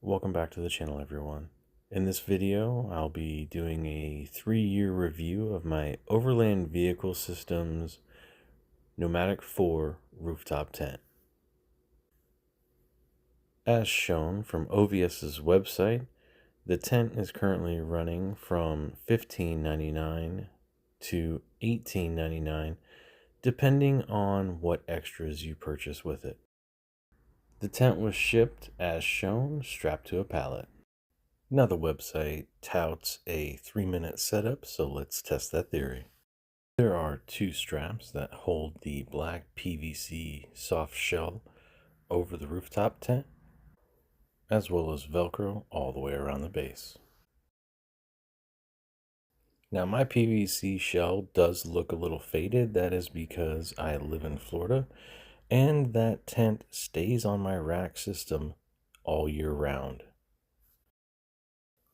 Welcome back to the channel, everyone. In this video, I'll be doing a 3-year review of my Overland Vehicle Systems Nomadic 4 Rooftop Tent. As shown from OVS's website, the tent is currently running from $15.99 to $18.99, depending on what extras you purchase with it. The tent was shipped as shown, strapped to a pallet. Now the website touts a 3-minute setup, so let's test that theory. There are 2 straps that hold the black PVC soft shell over the rooftop tent, as well as Velcro all the way around the base. Now my PVC shell does look a little faded. That is because I live in Florida, and that tent stays on my rack system all year round.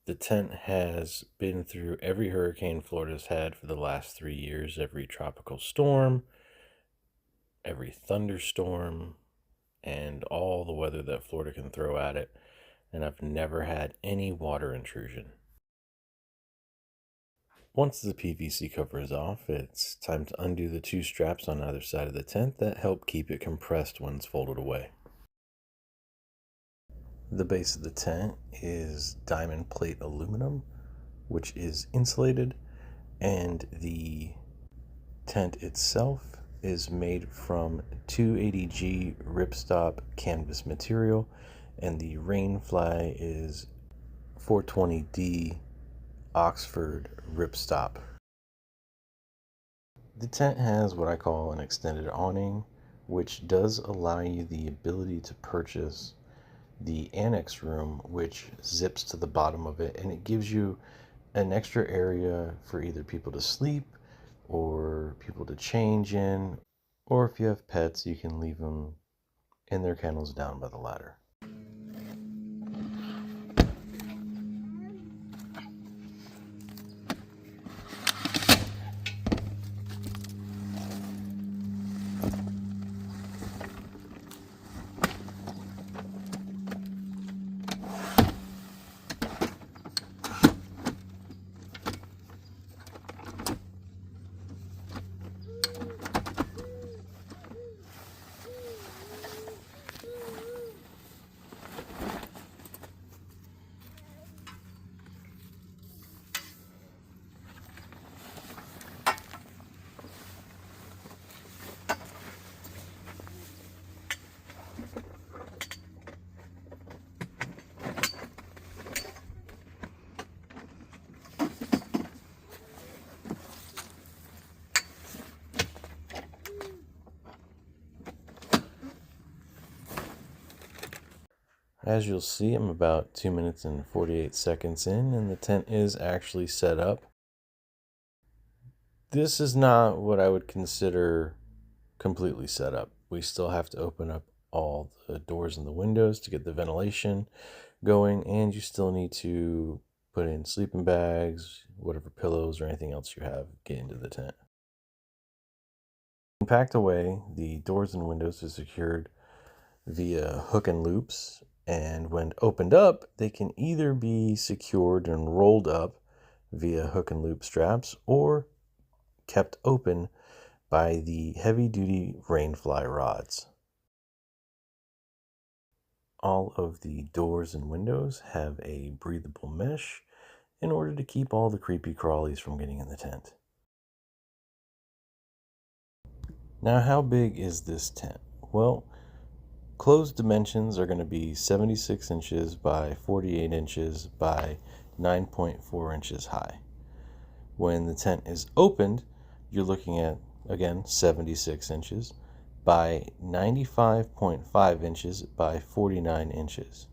The tent has been through every hurricane Florida's had for the last 3 years, every tropical storm, every thunderstorm, and all the weather that Florida can throw at it, and I've never had any water intrusion. Once the PVC cover is off, it's time to undo the 2 straps on either side of the tent that help keep it compressed when it's folded away. The base of the tent is diamond plate aluminum, which is insulated, and the tent itself is made from 280G ripstop canvas material, and the rainfly is 420D Oxford ripstop. The tent has what I call an extended awning, which does allow you the ability to purchase the annex room, which zips to the bottom of it, and it gives you an extra area for either people to sleep or people to change in, or if you have pets, you can leave them in their kennels down by the ladder. As you'll see, I'm about 2 minutes and 48 seconds in, and the tent is actually set up. This is not what I would consider completely set up. We still have to open up all the doors and the windows to get the ventilation going, and you still need to put in sleeping bags, whatever pillows or anything else you have, get into the tent. Packed away, the doors and windows are secured via hook and loops, and when opened up, they can either be secured and rolled up via hook and loop straps or kept open by the heavy-duty rainfly rods. All of the doors and windows have a breathable mesh in order to keep all the creepy crawlies from getting in the tent. Now, how big is this tent? Well, closed dimensions are going to be 76 inches by 48 inches by 9.4 inches high. When the tent is opened, you're looking at, again, 76 inches by 95.5 inches by 49 inches.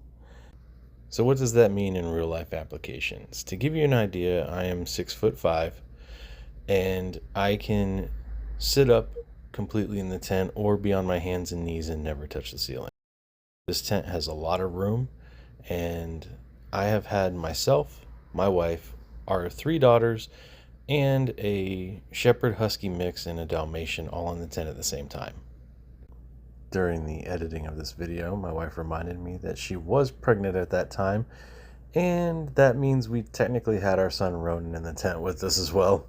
So what does that mean in real life applications? To give you an idea, I am 6'5", and I can sit up completely in the tent or be on my hands and knees and never touch the ceiling. This tent has a lot of room, and I have had myself, my wife, our 3 daughters, and a Shepherd Husky mix and a Dalmatian all in the tent at the same time. during the editing of this video, my wife reminded me that she was pregnant at that time, and that means we technically had our son Ronan in the tent with us as well.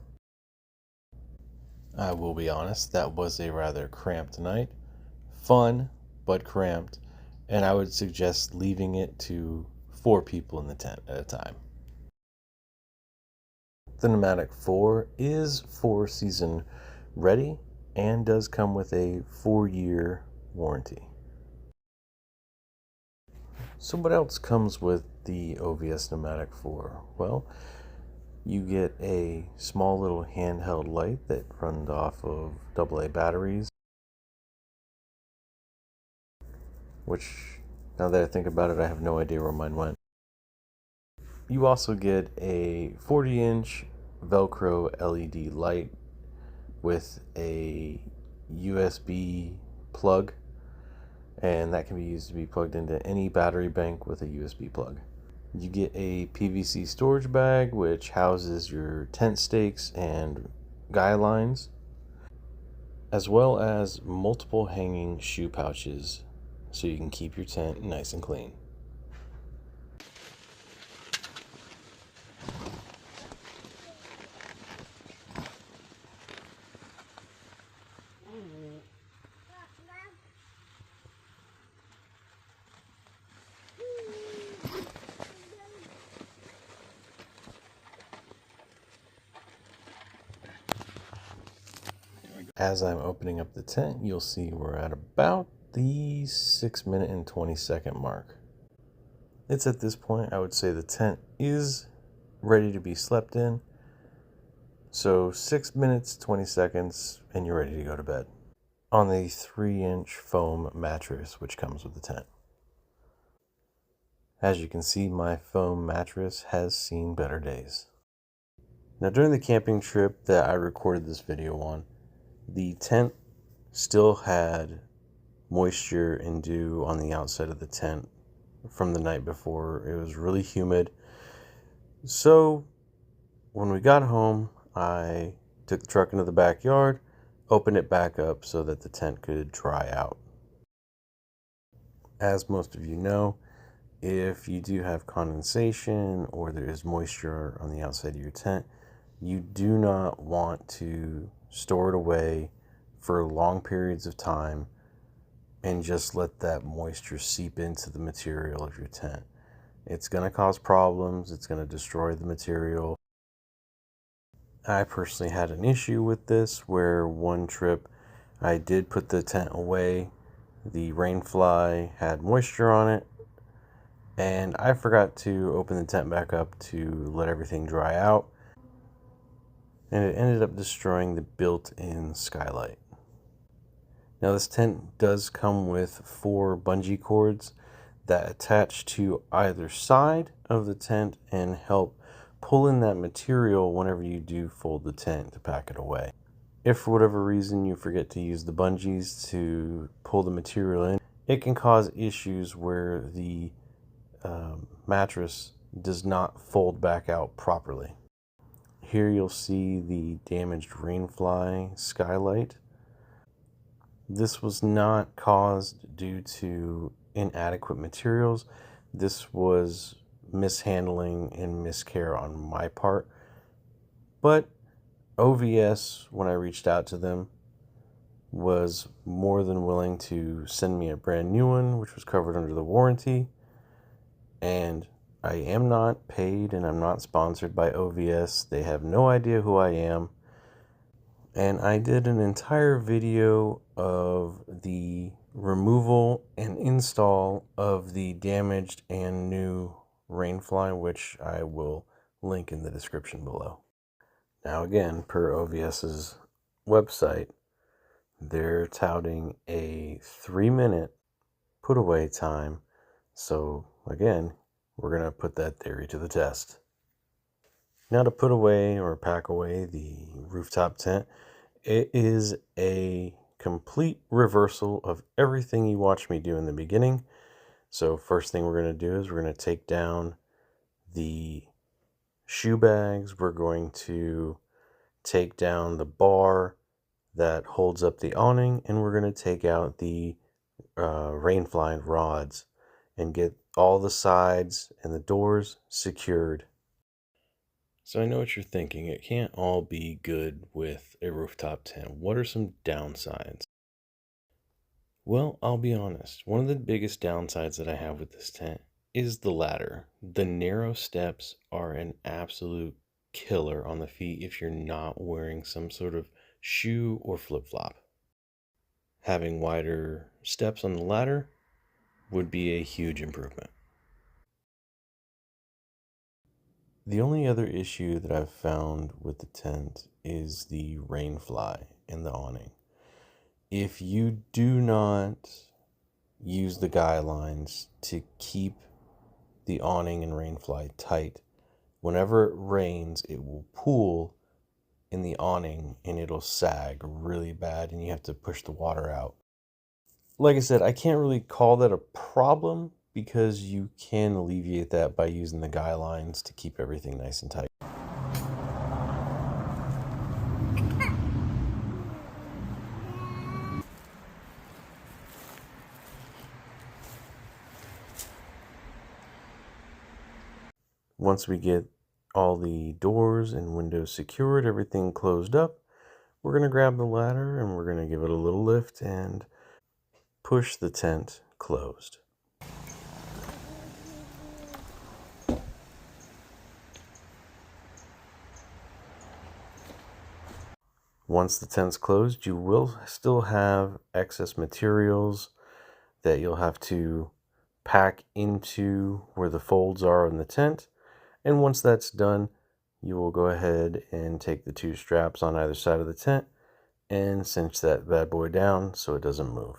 I will be honest, that was a rather cramped night. Fun, but cramped, and I would suggest leaving it to 4 people in the tent at a time. The Nomadic 4 is 4-season ready and does come with a 4-year warranty. So what else comes with the OVS Nomadic 4? Well, you get a small little handheld light that runs off of AA batteries, which, now that I think about it, I have no idea where mine went. You also get a 40-inch Velcro LED light with a USB plug, and that can be used to be plugged into any battery bank with a USB plug. You get a PVC storage bag which houses your tent stakes and guy lines, as well as multiple hanging shoe pouches so you can keep your tent nice and clean. As I'm opening up the tent, you'll see we're at about the 6-minute and 20-second mark. It's at this point I would say the tent is ready to be slept in. So 6 minutes, 20 seconds, and you're ready to go to bed on the 3-inch foam mattress which comes with the tent. As you can see, my foam mattress has seen better days. Now, during the camping trip that I recorded this video on, the tent still had moisture and dew on the outside of the tent from the night before. It was really humid. So when we got home, I took the truck into the backyard, opened it back up so that the tent could dry out. As most of you know, if you do have condensation or there is moisture on the outside of your tent, you do not want to store it away for long periods of time and just let that moisture seep into the material of your tent. It's going to cause problems. It's going to destroy the material. I personally had an issue with this where one trip I did put the tent away. The rain fly had moisture on it, and I forgot to open the tent back up to let everything dry out, and it ended up destroying the built-in skylight. Now, this tent does come with 4 bungee cords that attach to either side of the tent and help pull in that material whenever you do fold the tent to pack it away. If for whatever reason you forget to use the bungees to pull the material in, it can cause issues where the mattress does not fold back out properly. Here you'll see the damaged rainfly skylight. This was not caused due to inadequate materials. This was mishandling and miscare on my part. But OVS, when I reached out to them, was more than willing to send me a brand new one, which was covered under the warranty. And I am not paid and I'm not sponsored by OVS. They have no idea who I am. And I did an entire video of the removal and install of the damaged and new rainfly, which I will link in the description below. Now again, per OVS's website, they're touting a 3-minute put away time. So again, we're going to put that theory to the test. Now, to put away or pack away the rooftop tent, it is a complete reversal of everything you watched me do in the beginning. So first thing we're going to do is we're going to take down the shoe bags. We're going to take down the bar that holds up the awning, and we're going to take out the rain fly rods and get all the sides and the doors secured. So I know what you're thinking. It can't all be good with a rooftop tent. What are some downsides? Well, I'll be honest. One of the biggest downsides that I have with this tent is the ladder. The narrow steps are an absolute killer on the feet if you're not wearing some sort of shoe or flip-flop. Having wider steps on the ladder would be a huge improvement. The only other issue that I've found with the tent is the rain fly and the awning. If you do not use the guy lines to keep the awning and rain fly tight, whenever it rains, it will pool in the awning and it'll sag really bad and you have to push the water out. Like I said, I can't really call that a problem because you can alleviate that by using the guy lines to keep everything nice and tight. Once we get all the doors and windows secured, everything closed up, we're going to grab the ladder and we're going to give it a little lift and push the tent closed. Once the tent's closed, you will still have excess materials that you'll have to pack into where the folds are in the tent. And once that's done, you will go ahead and take the two straps on either side of the tent and cinch that bad boy down so it doesn't move.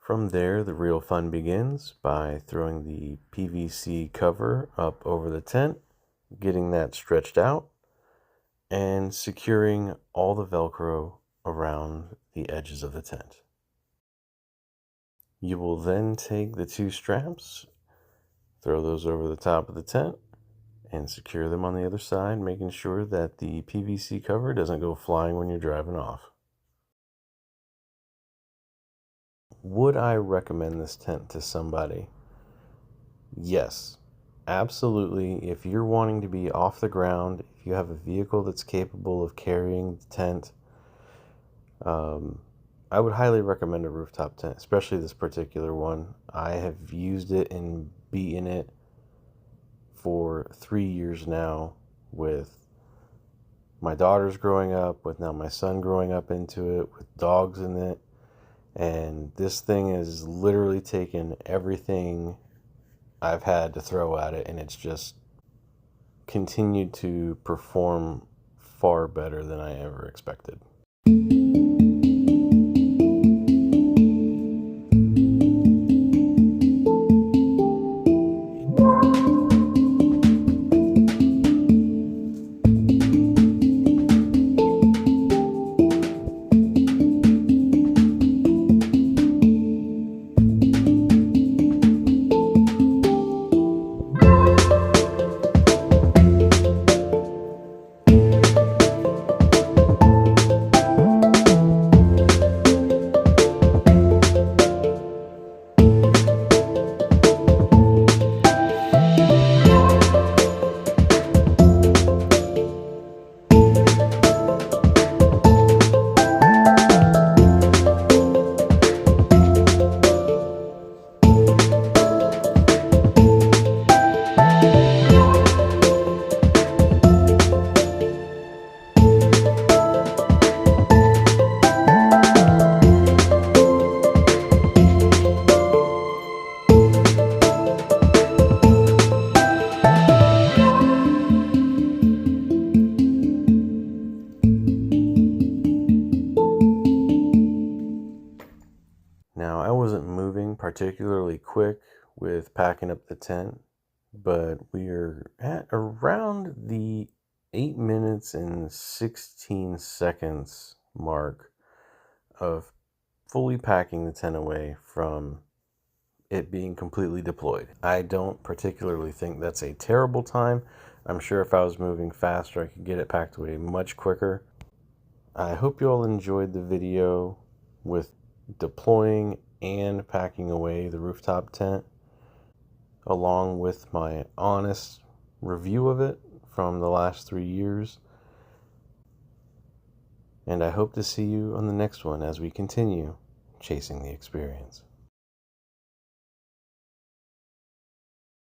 From there, the real fun begins by throwing the PVC cover up over the tent, getting that stretched out, and securing all the Velcro around the edges of the tent. You will then take the two straps, throw those over the top of the tent, and secure them on the other side, making sure that the PVC cover doesn't go flying when you're driving off. Would I recommend this tent to somebody? Yes, absolutely. If you're wanting to be off the ground, if you have a vehicle that's capable of carrying the tent, I would highly recommend a rooftop tent, especially this particular one. I have used it and beaten it for 3 years now, with my daughters growing up, with now my son growing up into it, with dogs in it. And this thing has literally taken everything I've had to throw at it, and it's just continued to perform far better than I ever expected. particularly quick with packing up the tent, but we are at around the 8 minutes and 16 seconds mark of fully packing the tent away from it being completely deployed. I don't particularly think that's a terrible time. I'm sure if I was moving faster, I could get it packed away much quicker. I hope you all enjoyed the video with deploying and packing away the rooftop tent, along with my honest review of it from the last 3 years. And I hope to see you on the next one as we continue chasing the experience.